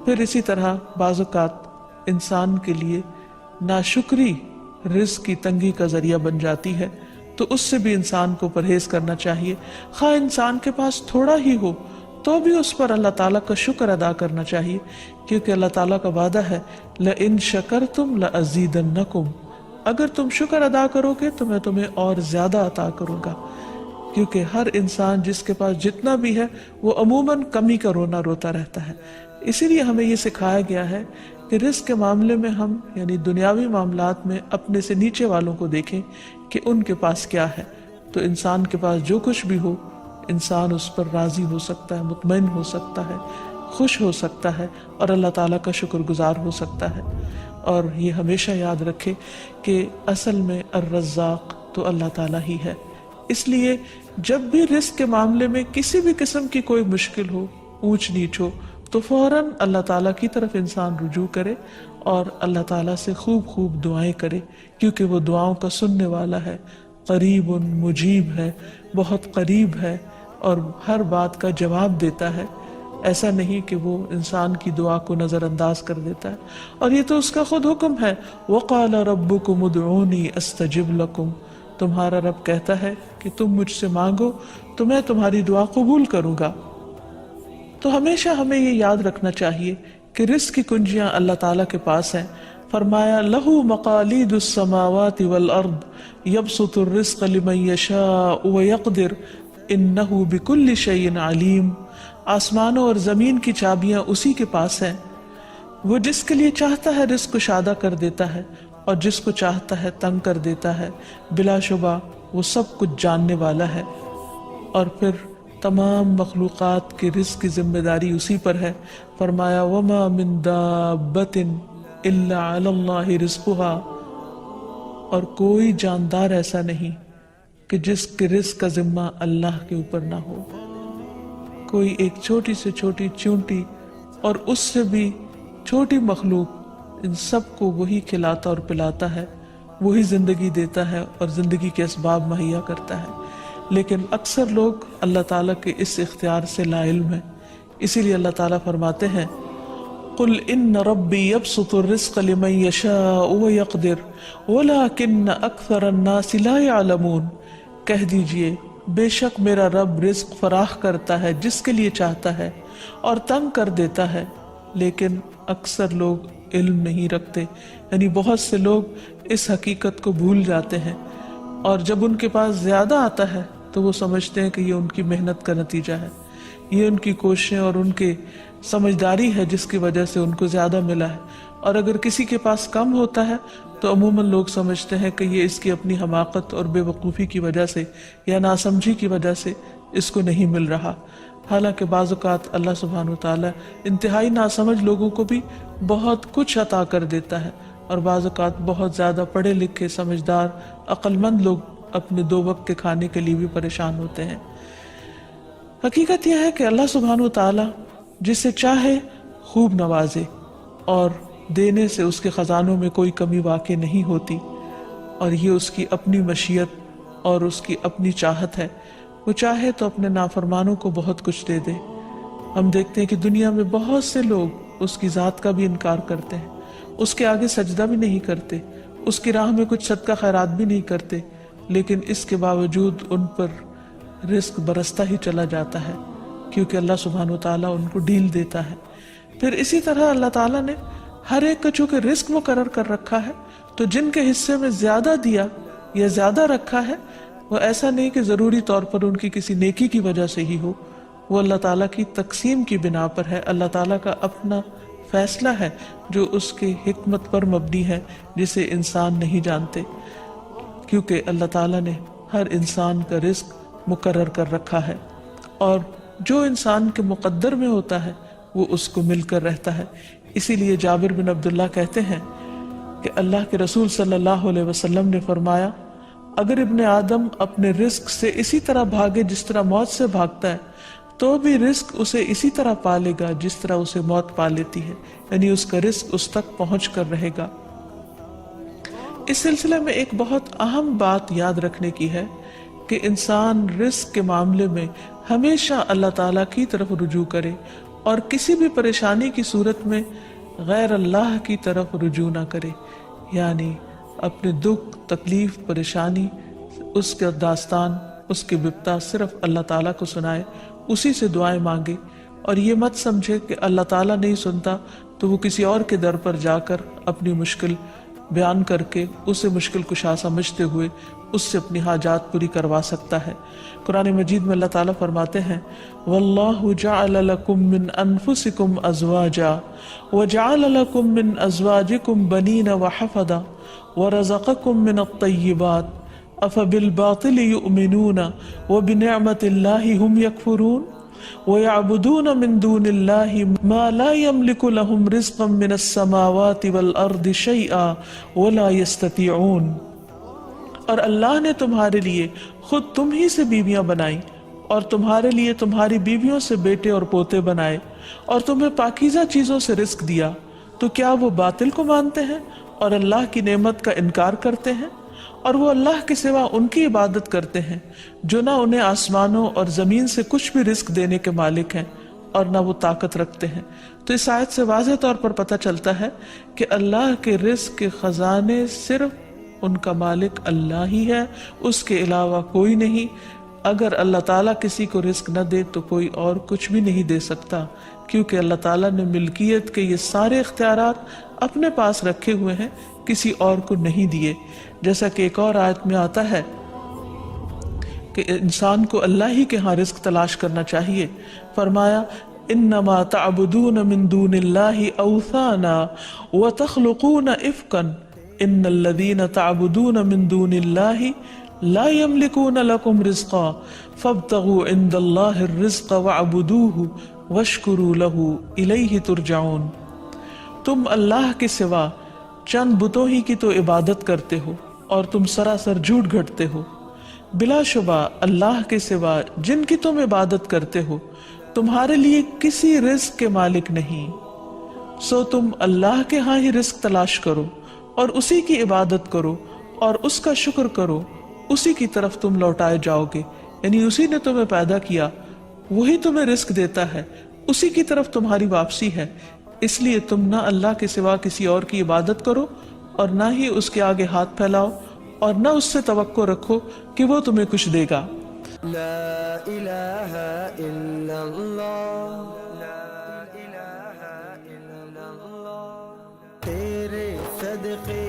پھر اسی طرح بعض اوقات انسان کے لیے ناشکری رزق کی تنگی کا ذریعہ بن جاتی ہے، تو اس سے بھی انسان کو پرہیز کرنا چاہیے۔ خواہ انسان کے پاس تھوڑا ہی ہو تو بھی اس پر اللہ تعالیٰ کا شکر ادا کرنا چاہیے، کیونکہ اللہ تعالیٰ کا وعدہ ہے لَإِن شَكَرْتُمْ لَأَزِيدَنَّكُمْ، اگر تم شکر ادا کرو گے تو میں تمہیں اور زیادہ عطا کروں گا۔ کیونکہ ہر انسان جس کے پاس جتنا بھی ہے وہ عموماً کمی کا رونا روتا رہتا ہے۔ اسی لیے ہمیں یہ سکھایا گیا ہے کہ رزق کے معاملے میں ہم یعنی دنیاوی معاملات میں اپنے سے نیچے والوں کو دیکھیں کہ ان کے پاس کیا ہے، تو انسان کے پاس جو کچھ بھی ہو انسان اس پر راضی ہو سکتا ہے، مطمئن ہو سکتا ہے، خوش ہو سکتا ہے اور اللہ تعالیٰ کا شکر گزار ہو سکتا ہے۔ اور یہ ہمیشہ یاد رکھے کہ اصل میں الرزاق تو اللہ تعالیٰ ہی ہے۔ اس لیے جب بھی رزق کے معاملے میں کسی بھی قسم کی کوئی مشکل ہو، اونچ نیچ ہو، تو فوراً اللہ تعالیٰ کی طرف انسان رجوع کرے اور اللہ تعالیٰ سے خوب خوب دعائیں کرے، کیونکہ وہ دعاؤں کا سننے والا ہے، قریب مجیب ہے، بہت قریب ہے اور ہر بات کا جواب دیتا ہے۔ ایسا نہیں کہ وہ انسان کی دعا کو نظر انداز کر دیتا ہے، اور یہ تو اس کا خود حکم ہے وَقَالَ رَبُّكُمُ ادْعُونِي أَسْتَجِبْ لَكُمْ، تمہارا رب کہتا ہے کہ تم مجھ سے مانگو تو میں تمہاری دعا قبول کروں گا۔ تو ہمیشہ ہمیں یہ یاد رکھنا چاہیے کہ رزق کی کنجیاں اللہ تعالیٰ کے پاس ہیں۔ فرمایا لَهُ مَقَالِيدُ السَّمَاوَاتِ وَالْأَرْضِ يَبْسُطُ الرِّزْقَ لِمَن يَشَاءُ وَيَقْدِرُ إِنَّهُ بِكُلِّ شَيْءٍ عَلِيمٌ، آسمانوں اور زمین کی چابیاں اسی کے پاس ہیں، وہ جس کے لیے چاہتا ہے رزق کشادہ کر دیتا ہے اور جس کو چاہتا ہے تنگ کر دیتا ہے، بلا شبہ وہ سب کچھ جاننے والا ہے۔ اور پھر تمام مخلوقات کے رزق کی ذمہ داری اسی پر ہے۔ فرمایا وَمَا مِن دَابَّةٍ إِلَّا عَلَى اللَّهِ رِزْقُهَا، اور کوئی جاندار ایسا نہیں کہ جس کے رزق کا ذمہ اللہ کے اوپر نہ ہو۔ کوئی ایک چھوٹی سے چھوٹی چونٹی اور اس سے بھی چھوٹی مخلوق، ان سب کو وہی کھلاتا اور پلاتا ہے، وہی زندگی دیتا ہے اور زندگی کے اسباب مہیا کرتا ہے، لیکن اکثر لوگ اللہ تعالیٰ کے اس اختیار سے لا علم ہیں۔ اسی لیے اللہ تعالیٰ فرماتے ہیں قُلْ إِنَّ رَبِّي يَبْسُطُ الرِّزْقَ لِمَن يَشَاءُ وَيَقْدِرُ وَلَكِنَّ أَكْثَرَ النَّاسِ لَا يَعْلَمُونَ، کہہ دیجئے بے شک میرا رب رزق فراخ کرتا ہے جس کے لیے چاہتا ہے اور تنگ کر دیتا ہے، لیکن اکثر لوگ علم نہیں رکھتے، یعنی بہت سے لوگ اس حقیقت کو بھول جاتے ہیں، اور جب ان کے پاس زیادہ آتا ہے تو وہ سمجھتے ہیں کہ یہ ان کی محنت کا نتیجہ ہے، یہ ان کی کوششیں اور ان کے سمجھداری ہے جس کی وجہ سے ان کو زیادہ ملا ہے، اور اگر کسی کے پاس کم ہوتا ہے تو عموماً لوگ سمجھتے ہیں کہ یہ اس کی اپنی حماقت اور بے وقوفی کی وجہ سے یا ناسمجھی کی وجہ سے اس کو نہیں مل رہا۔ حالانکہ بعض اوقات اللہ سبحانہ وتعالی انتہائی ناسمجھ لوگوں کو بھی بہت کچھ عطا کر دیتا ہے، اور بعض اوقات بہت زیادہ پڑھے لکھے سمجھدار عقل مند لوگ اپنے 2 وقت کے کھانے کے لیے بھی پریشان ہوتے ہیں۔ حقیقت یہ ہے کہ اللہ سبحانہ وتعالی جسے چاہے خوب نوازے، اور دینے سے اس کے خزانوں میں کوئی کمی واقع نہیں ہوتی، اور یہ اس کی اپنی مشیت اور اس کی اپنی چاہت ہے۔ وہ چاہے تو اپنے نافرمانوں کو بہت کچھ دے دے۔ ہم دیکھتے ہیں کہ دنیا میں بہت سے لوگ اس کی ذات کا بھی انکار کرتے ہیں، اس کے آگے سجدہ بھی نہیں کرتے، اس کی راہ میں کچھ صدقہ خیرات بھی نہیں کرتے، لیکن اس کے باوجود ان پر رزق برستا ہی چلا جاتا ہے، کیونکہ اللہ سبحانہ وتعالیٰ ان کو ڈھیل دیتا ہے۔ پھر اسی طرح اللہ تعالیٰ نے ہر ایک کا چونکہ رزق مقرر کر رکھا ہے، تو جن کے حصے میں زیادہ دیا یا زیادہ رکھا ہے، وہ ایسا نہیں کہ ضروری طور پر ان کی کسی نیکی کی وجہ سے ہی ہو، وہ اللہ تعالیٰ کی تقسیم کی بنا پر ہے، اللہ تعالیٰ کا اپنا فیصلہ ہے جو اس کی حکمت پر مبنی ہے، جسے انسان نہیں جانتے، کیونکہ اللہ تعالیٰ نے ہر انسان کا رزق مقرر کر رکھا ہے، اور جو انسان کے مقدر میں ہوتا ہے وہ اس کو مل کر رہتا ہے۔ اسی لیے جابر بن عبداللہ کہتے ہیں کہ اللہ کے رسول صلی اللہ علیہ وسلم نے فرمایا اگر ابن آدم اپنے رزق سے اسی طرح بھاگے جس طرح موت سے بھاگتا ہے، تو بھی رزق اسے اسی طرح پالے گا جس طرح اسے موت پا لیتی ہے، یعنی اس کا رزق اس تک پہنچ کر رہے گا۔ اس سلسلے میں ایک بہت اہم بات یاد رکھنے کی ہے کہ انسان رزق کے معاملے میں ہمیشہ اللہ تعالیٰ کی طرف رجوع کرے اور کسی بھی پریشانی کی صورت میں غیر اللہ کی طرف رجوع نہ کرے، یعنی اپنے دکھ، تکلیف، پریشانی، اس کا داستان، اس کی بپتا صرف اللہ تعالیٰ کو سنائے، اسی سے دعائیں مانگے، اور یہ مت سمجھے کہ اللہ تعالیٰ نہیں سنتا تو وہ کسی اور کے در پر جا کر اپنی مشکل بیان کر کے اسے مشکل کشا سمجھتے ہوئے اس سے اپنی حاجات پوری کروا سکتا ہے۔ قرآن مجید میں اللہ تعالیٰ فرماتے ہیں وَاللَّهُ جَعَلَ لَكُم مِّنْ أَنفُسِكُمْ أَزْوَاجًا وَجَعَلَ لَكُم مِّنْ أَزْوَاجِكُمْ بَنِينَ وَحَفَدًا وَرَزَقَكُم مِّنَ الطَّيِّبَاتِ أَفَبِالْبَاطِلِ يُؤْمِنُونَ وَبِنِعْمَةِ اللَّهِ هُمْ يَكْفُرُونَ وَيَعْبُدُونَ مِن دُونِ اللَّهِ مَا لَا يَمْلِكُ لَهُمْ رِزْقًا مِّنَ السَّمَاوَاتِ وَالْأَرْضِ شَيْئًا وَلَا يَسْتَطِيعُونَ، اور اللہ نے تمہارے لیے خود تم ہی سے بیویاں بنائیں اور تمہارے لیے تمہاری بیویوں سے بیٹے اور پوتے بنائے اور تمہیں پاکیزہ چیزوں سے رزق دیا، تو کیا وہ باطل کو مانتے ہیں اور اللہ کی نعمت کا انکار کرتے ہیں؟ اور وہ اللہ کے سوا ان کی عبادت کرتے ہیں جو نہ انہیں آسمانوں اور زمین سے کچھ بھی رزق دینے کے مالک ہیں اور نہ وہ طاقت رکھتے ہیں۔ تو اس آیت سے واضح طور پر پتہ چلتا ہے کہ اللہ کے رزق کے خزانے صرف ان کا مالک اللہ ہی ہے، اس کے علاوہ کوئی نہیں۔ اگر اللہ تعالیٰ کسی کو رزق نہ دے تو کوئی اور کچھ بھی نہیں دے سکتا، کیونکہ اللہ تعالیٰ نے ملکیت کے یہ سارے اختیارات اپنے پاس رکھے ہوئے ہیں، کسی اور کو نہیں دیے۔ جیسا کہ ایک اور آیت میں آتا ہے کہ انسان کو اللہ ہی کے ہاں رزق تلاش کرنا چاہیے۔ فرمایا انما تعبدون من دون اللہ اوثانا وتخلقون افکا ان الذین تعبدون من دون اللہ لا يملكون لكم رزقا فابتغوا عند اللہ الرزق واعبدوه واشکروا له الیہ ترجعون۔ تم اللہ کے سوا چند بتوں ہی کی تو عبادت کرتے ہو اور تم سراسر جھوٹ گھڑتے ہو، بلا شبہ اللہ کے سوا جن کی تم عبادت کرتے ہو تمہارے لیے کسی رزق کے مالک نہیں، سو تم اللہ کے ہاں ہی رزق تلاش کرو اور اسی کی عبادت کرو اور اس کا شکر کرو، اسی کی طرف تم لوٹائے جاؤ گے، یعنی اسی نے تمہیں پیدا کیا، وہی تمہیں رزق دیتا ہے، اسی کی طرف تمہاری واپسی ہے۔ اس لیے تم نہ اللہ کے سوا کسی اور کی عبادت کرو اور نہ ہی اس کے آگے ہاتھ پھیلاؤ اور نہ اس سے توقع رکھو کہ وہ تمہیں کچھ دے گا۔ لا الہ الا اللہ، لا الہ الا اللہ، تیرے صدقے